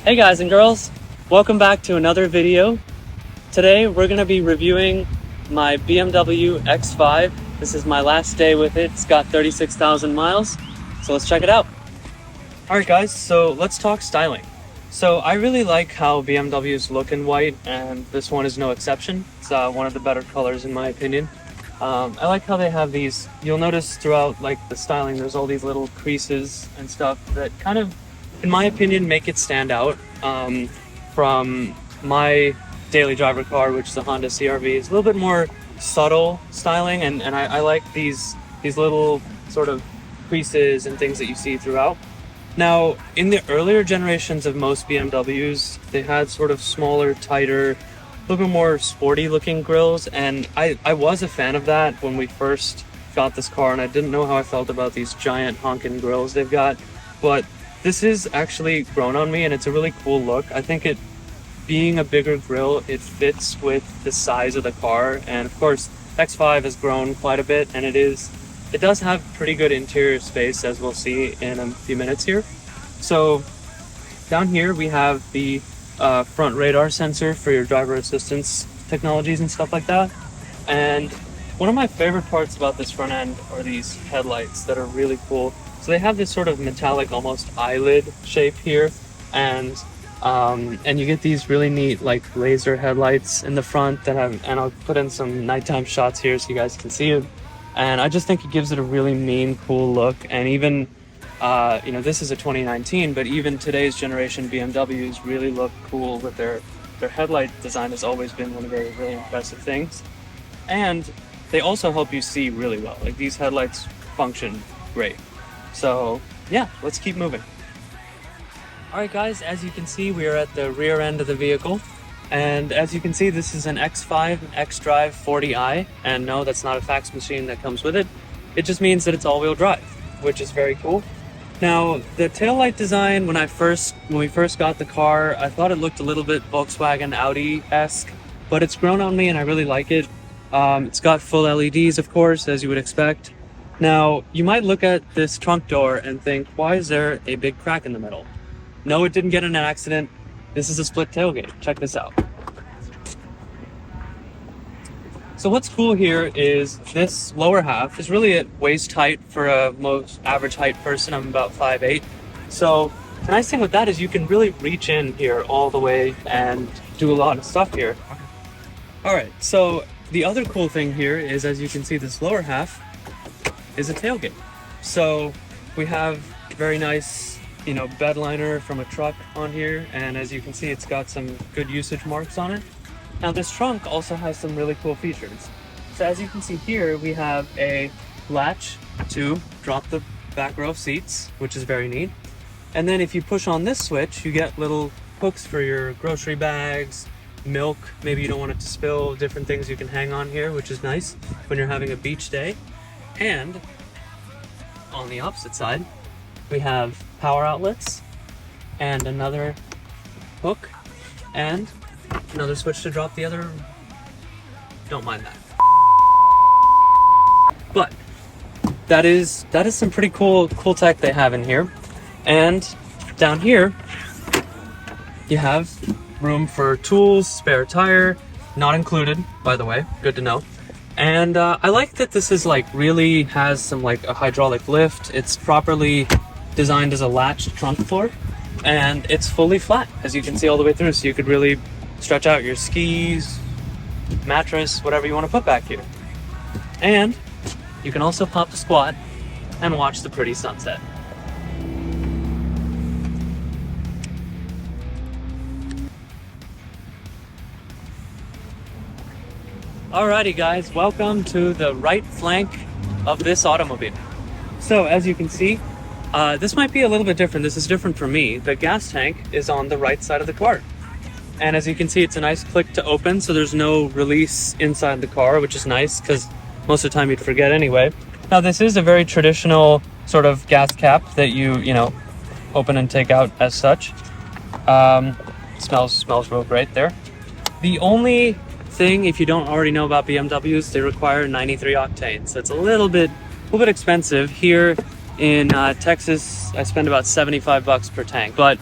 Hey guys and girls, welcome back to another video. Today we're going to be reviewing my BMW X5. This is my last day with it. It's got 36,000 miles, so let's check it out. Alright guys, so let's talk styling. So I really like how BMWs look in white, and this one is no exception. It's one of the better colors in my opinion. I like how they have these, you'll notice throughout like the styling, there's all these little creases and stuff that kind of, in my opinion, make it stand out from my daily driver car, which is a Honda CR-V. It's a little bit more subtle styling, and I like these little sort of creases and things that you see throughout. Now, in the earlier generations of most BMWs, they had sort of smaller, tighter, a little bit more sporty looking grills, and I was a fan of that when we first got this car, and I didn't know how I felt about these giant honking grills they've got, but this is actually grown on me and it's a really cool look. I think it, being a bigger grill, it fits with the size of the car, and of course X5 has grown quite a bit, and it does have pretty good interior space, as we'll see in a few minutes here. So down here we have the front radar sensor for your driver assistance technologies and stuff like that. And one of my favorite parts about this front end are these headlights that are really cool. So they have this sort of metallic, almost eyelid shape here, and you get these really neat like laser headlights in the front that have, and I'll put in some nighttime shots here so you guys can see it. And I just think it gives it a really mean, cool look. And even this is a 2019, but even today's generation BMWs really look cool with their headlight design. Has always been one of their really impressive things. And they also help you see really well. Like, these headlights function great. So yeah, let's keep moving. Alright guys, as you can see, we are at the rear end of the vehicle. And as you can see, this is an X5 xDrive 40i. And no, that's not a fax machine that comes with it. It just means that it's all-wheel drive, which is very cool. Now, the taillight design, when we first got the car, I thought it looked a little bit Volkswagen Audi-esque, but it's grown on me and I really like it. It's got full LEDs, of course, as you would expect. Now, you might look at this trunk door and think, why is there a big crack in the middle? No, it didn't get in an accident. This is a split tailgate. Check this out. So what's cool here is this lower half is really at waist height for a most average height person. I'm about 5'8". So the nice thing with that is you can really reach in here all the way and do a lot of stuff here. All right, so the other cool thing here is, as you can see, this lower half is a tailgate. So we have very nice, bed liner from a truck on here, and as you can see, it's got some good usage marks on it. Now this trunk also has some really cool features. So as you can see here, we have a latch to drop the back row of seats, which is very neat. And then if you push on this switch, you get little hooks for your grocery bags, milk, maybe you don't want it to spill, different things you can hang on here, which is nice when you're having a beach day. And on the opposite side, we have power outlets and another hook and another switch to drop the other. Don't mind that. But that is some pretty cool tech they have in here. And down here you have room for tools, spare tire, not included, by the way, good to know. And I like that this is really has some a hydraulic lift. It's properly designed as a latched trunk floor, and it's fully flat, as you can see all the way through, so you could really stretch out your skis, mattress, whatever you want to put back here. And you can also pop the squat and watch the pretty sunset. Alrighty guys, welcome to the right flank of this automobile. So as you can see, this might be a little bit different. This is different for me. The gas tank is on the right side of the car. And as you can see, it's a nice click to open, so there's no release inside the car, which is nice because most of the time you'd forget anyway. Now this is a very traditional sort of gas cap that you open and take out as such. Smells real great there. The only thing, if you don't already know about BMWs, they require 93 octane, so it's a little bit expensive. Here in Texas, I spend about $75 per tank, but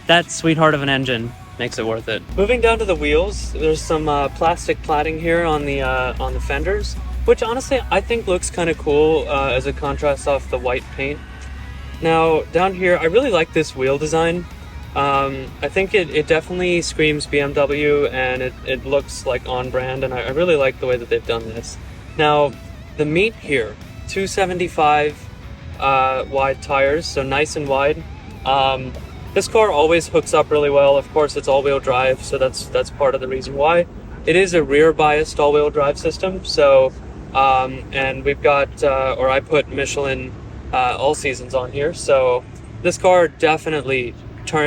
that sweetheart of an engine makes it worth it. Moving down to the wheels, there's some plastic plating here on the fenders, which honestly I think looks kind of cool as a contrast off the white paint. Now down here, I really like this wheel design. I think it definitely screams BMW, and it looks like on brand, and I really like the way that they've done this. Now the meat here, 275 wide tires, so nice and wide. This car always hooks up really well. Of course, it's all-wheel drive, so that's part of the reason why. It is a rear-biased all-wheel drive system, so and we've got, or I put Michelin all seasons on here, so this car definitely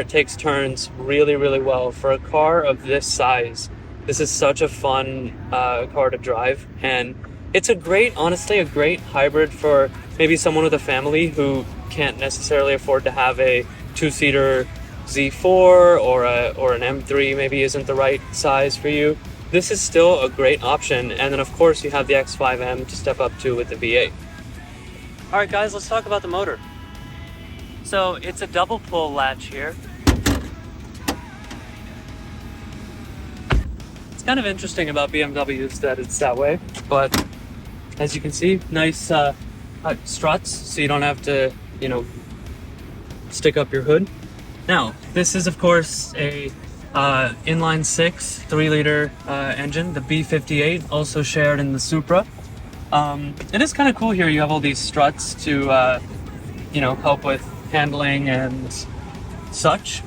takes turns really, really well for a car of this size. This is such a fun car to drive, and it's honestly a great hybrid for maybe someone with a family who can't necessarily afford to have a two-seater Z4 or an M3 maybe isn't the right size for you. This is still a great option, and then of course you have the X5M to step up to with the V8. Alright guys, let's talk about the motor. So it's a double pull latch here. It's kind of interesting about BMWs that it's that way, but as you can see, nice struts, so you don't have to, stick up your hood. Now, this is of course a inline 6 3-liter engine, the B58, also shared in the Supra. It is kind of cool here. You have all these struts to help with handling and such.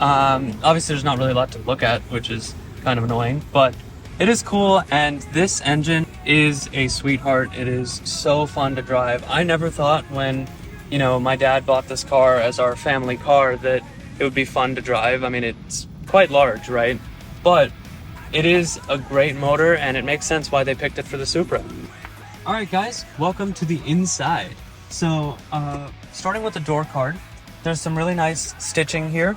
Obviously there's not really a lot to look at, which is kind of annoying, but it is cool, and this engine is a sweetheart. It is so fun to drive. I never thought when my dad bought this car as our family car that it would be fun to drive. I mean, it's quite large, right? But it is a great motor, and it makes sense why they picked it for the Supra. All right, guys, welcome to the inside. So, starting with the door card, there's some really nice stitching here.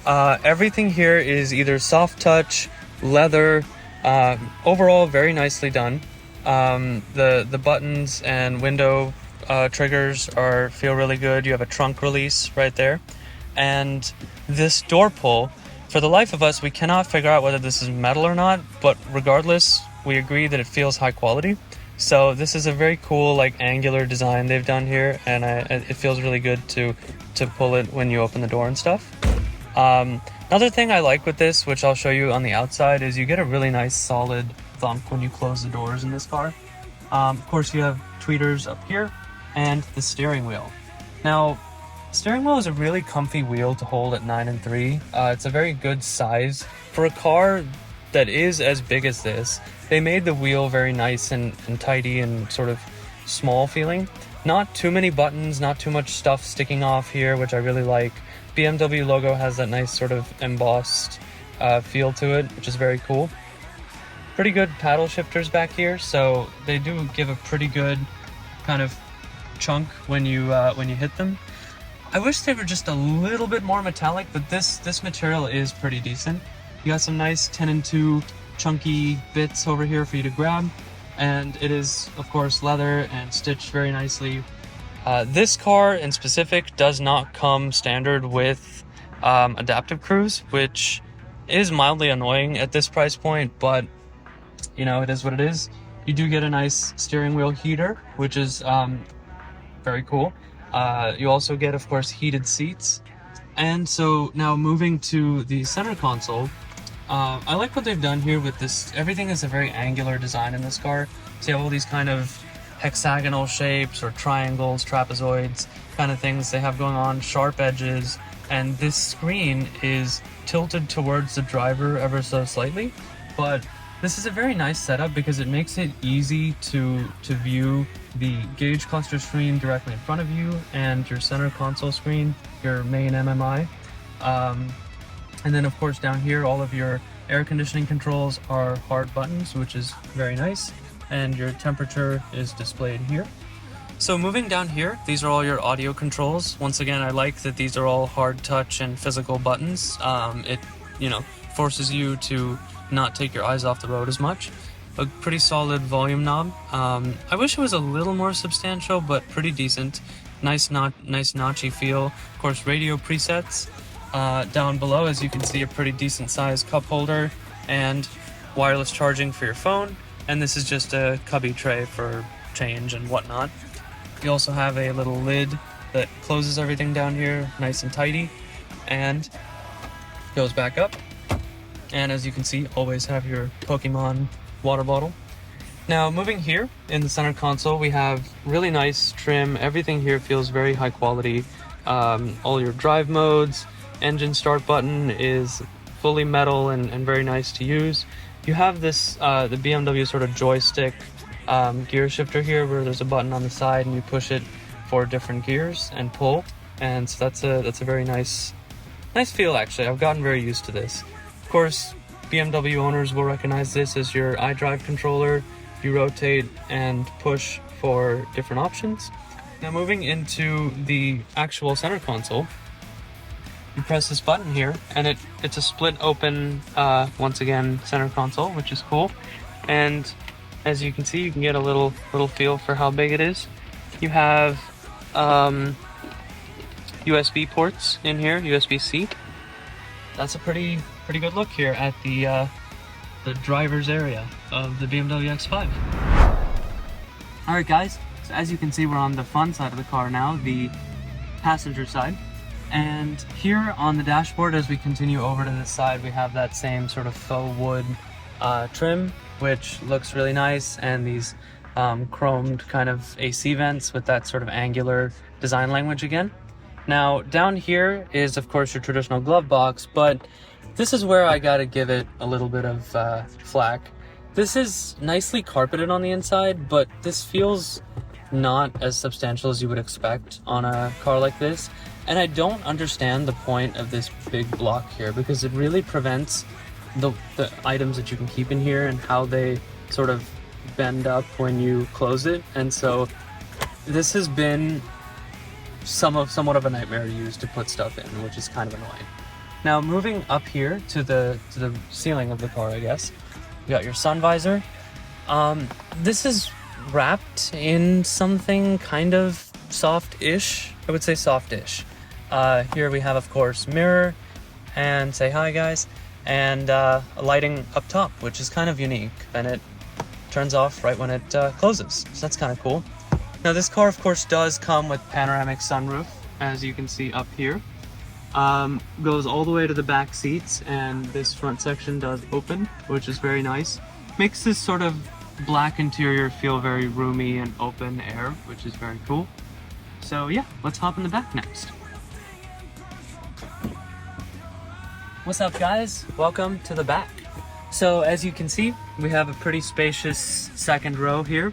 Everything here is either soft touch, leather, overall very nicely done. The buttons and window triggers feel really good. You have a trunk release right there. And this door pull, for the life of us, we cannot figure out whether this is metal or not, but regardless, we agree that it feels high quality. So this is a very cool, angular design they've done here, and it feels really good to pull it when you open the door and stuff. Another thing I like with this, which I'll show you on the outside, is you get a really nice solid thump when you close the doors in this car. Of course, you have tweeters up here, and the steering wheel. Now, steering wheel is a really comfy wheel to hold at 9 3. It's a very good size for a car that is as big as this. They made the wheel very nice and tidy and sort of small feeling. Not too many buttons, not too much stuff sticking off here, which I really like. BMW logo has that nice sort of embossed feel to it, which is very cool. Pretty good paddle shifters back here, so they do give a pretty good kind of chunk when you hit them. I wish they were just a little bit more metallic, but this material is pretty decent. You got some nice 10 and 2 chunky bits over here for you to grab, and it is of course leather and stitched very nicely. This car in specific does not come standard with adaptive cruise, which is mildly annoying at this price point, but it is what it is. You do get a nice steering wheel heater, which is very cool. You also get, of course, heated seats. And so now moving to the center console, I like what they've done here with this. Everything is a very angular design in this car. So you have all these kind of hexagonal shapes or triangles, trapezoids, kind of things they have going on, sharp edges, and this screen is tilted towards the driver ever so slightly. But this is a very nice setup because it makes it easy to view the gauge cluster screen directly in front of you and your center console screen, your main MMI. And then of course down here, all of your air conditioning controls are hard buttons, which is very nice. And your temperature is displayed here. So moving down here, these are all your audio controls. Once again, I like that these are all hard touch and physical buttons. It, forces you to not take your eyes off the road as much. A pretty solid volume knob. I wish it was a little more substantial, but pretty decent. Nice notchy feel. Of course, radio presets. Down below, as you can see, a pretty decent sized cup holder and wireless charging for your phone. And this is just a cubby tray for change and whatnot. You also have a little lid that closes everything down here, nice and tidy, and goes back up. And as you can see, always have your Pokemon water bottle. Now, moving here in the center console, we have really nice trim. Everything here feels very high quality. All your drive modes, engine start button is fully metal and very nice to use. You have this, the BMW sort of joystick gear shifter here, where there's a button on the side and you push it for different gears and pull. And so that's a very nice feel, actually. I've gotten very used to this. Of course, BMW owners will recognize this as your iDrive controller. You rotate and push for different options. Now, moving into the actual center console, you press this button here, and it's a split open, once again, center console, which is cool. And as you can see, you can get a little feel for how big it is. You have USB ports in here, USB-C. That's a pretty good look here at the driver's area of the BMW X5. Alright guys, so as you can see, we're on the fun side of the car now, the passenger side. And here on the dashboard, as we continue over to this side, we have that same sort of faux wood trim, which looks really nice, and these chromed kind of AC vents with that sort of angular design language again. Now, down here is, of course, your traditional glove box, but this is where I gotta give it a little bit of flack. This is nicely carpeted on the inside, but this feels not as substantial as you would expect on a car like this. And I don't understand the point of this big block here, because it really prevents the items that you can keep in here and how they sort of bend up when you close it. And so this has been somewhat of a nightmare to use to put stuff in, which is kind of annoying. Now, moving up here to the ceiling of the car, I guess, you got your sun visor. This is wrapped in something kind of soft-ish. I would say soft-ish. Here we have, of course, mirror and say hi guys, and a lighting up top, which is kind of unique, and it turns off right when it closes, so that's kind of cool. Now, this car, of course, does come with panoramic sunroof, as you can see up here. Goes all the way to the back seats, and this front section does open, which is very nice. Makes this sort of black interior feel very roomy and open air, which is very cool. So yeah, let's hop in the back next. What's up guys? Welcome to the back. So as you can see, we have a pretty spacious second row here.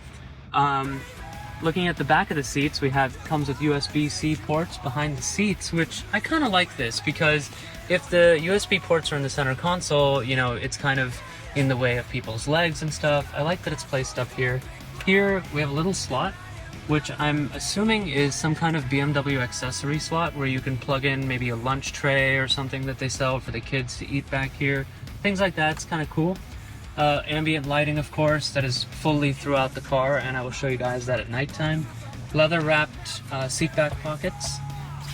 Looking at the back of the seats, comes with USB-C ports behind the seats, which I kind of like this, because if the USB ports are in the center console, you know, it's kind of in the way of people's legs and stuff. I like that it's placed up here. Here we have a little slot, which I'm assuming is some kind of BMW accessory slot where you can plug in maybe a lunch tray or something that they sell for the kids to eat back here. Things like that, it's kind of cool. Ambient lighting, of course, that is fully throughout the car, and I will show you guys that at nighttime. Leather wrapped seat back pockets.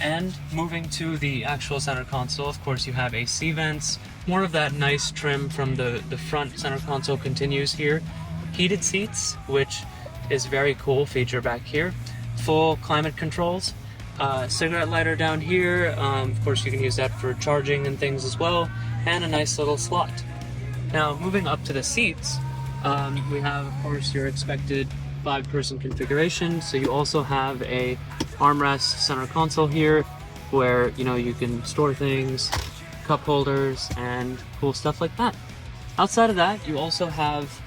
And moving to the actual center console, of course, you have AC vents. More of that nice trim from the front center console continues here. Heated seats, which is very cool feature back here. Full climate controls. Cigarette lighter down here. Of course, you can use that for charging and things as well. And a nice little slot. Now, moving up to the seats, we have, of course, your expected 5-person configuration. So you also have a armrest center console here, where, you know, you can store things, cup holders, and cool stuff like that. Outside of that, you also have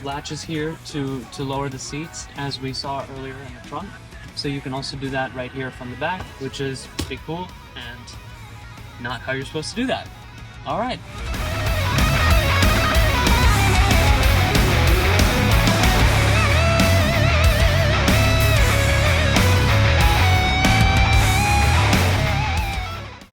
latches here to lower the seats, as we saw earlier in the trunk. So you can also do that right here from the back, which is pretty cool, and not how you're supposed to do that. All right.